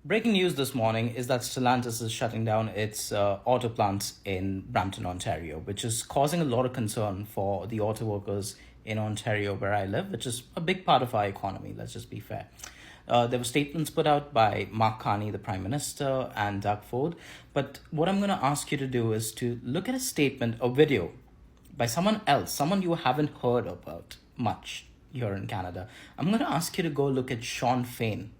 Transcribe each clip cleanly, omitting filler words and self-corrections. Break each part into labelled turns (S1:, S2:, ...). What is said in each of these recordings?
S1: Breaking news this morning is that Stellantis is shutting down its auto plants in Brampton, Ontario, which is causing a lot of concern for the auto workers in Ontario, where I live, which is a big part of our economy. Let's just be fair. There were statements put out by Mark Carney, the Prime Minister, and Doug Ford. But what I'm going to ask you to do is to look at a statement, a video by someone else, someone you haven't heard about much here in Canada. I'm going to ask you to go look at Sean Fain.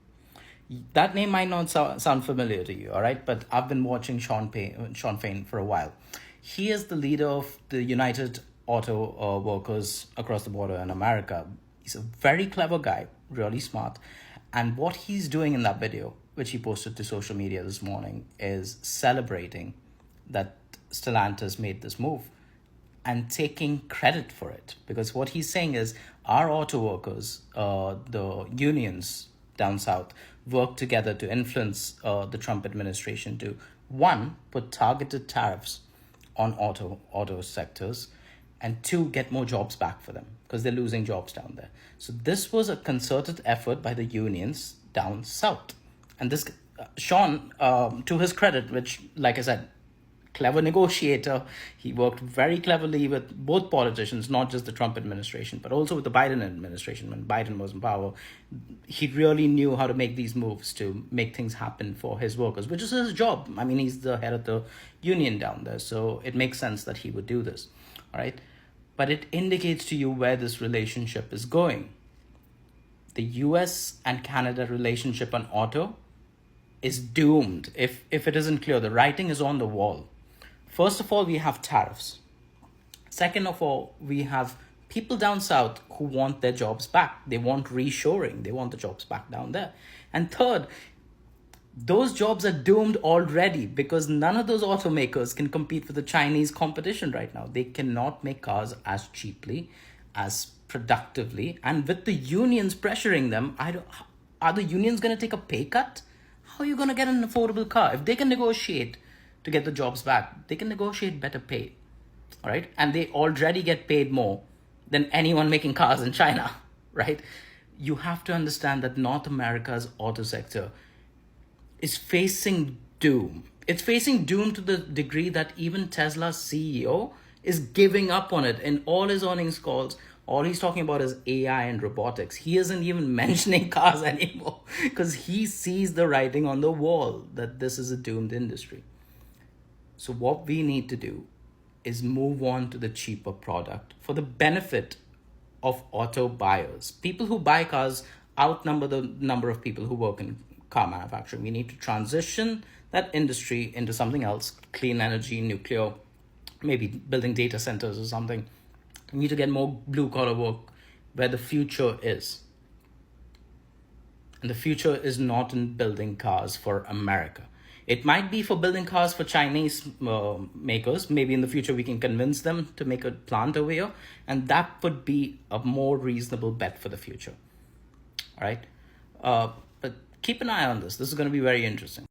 S1: That name might not sound familiar to you, all right? But I've been watching Sean Fain for a while. He is the leader of the United Auto Workers across the border in America. He's a very clever guy, really smart. And what he's doing in that video, which he posted to social media this morning, is celebrating that Stellantis made this move and taking credit for it. Because what he's saying is our auto workers, the unions down south, work together to influence the Trump administration to, one, put targeted tariffs on auto sectors, and two, get more jobs back for them because they're losing jobs down there. So this was a concerted effort by the unions down south. And this, Sean, to his credit, which, like I said, clever negotiator. He worked very cleverly with both politicians, not just the Trump administration, but also with the Biden administration. When Biden was in power, he really knew how to make these moves to make things happen for his workers, which is his job. I mean, he's the head of the union down there, so it makes sense that he would do this, all right? But it indicates to you where this relationship is going. The US and Canada relationship on auto is doomed if it isn't clear. The writing is on the wall. First of all, we have tariffs. Second of all, we have people down south who want their jobs back. They want reshoring. They want the jobs back down there. And third, those jobs are doomed already because none of those automakers can compete with the Chinese competition right now. They cannot make cars as cheaply, as productively. And with the unions pressuring them, are the unions going to take a pay cut? How are you going to get an affordable car? If they can negotiate to get the jobs back, they can negotiate better pay, all right? And they already get paid more than anyone making cars in China, right? You have to understand that North America's auto sector is facing doom. It's facing doom to the degree that even Tesla's CEO is giving up on it. In all his earnings calls, all he's talking about is AI and robotics. He isn't even mentioning cars anymore because he sees the writing on the wall that this is a doomed industry. So what we need to do is move on to the cheaper product for the benefit of auto buyers. People who buy cars outnumber the number of people who work in car manufacturing. We need to transition that industry into something else, clean energy, nuclear, maybe building data centers or something. We need to get more blue collar work where the future is. And the future is not in building cars for America. It might be for building cars for Chinese makers. Maybe in the future we can convince them to make a plant over here. And that would be a more reasonable bet for the future. All right. But keep an eye on this. This is going to be very interesting.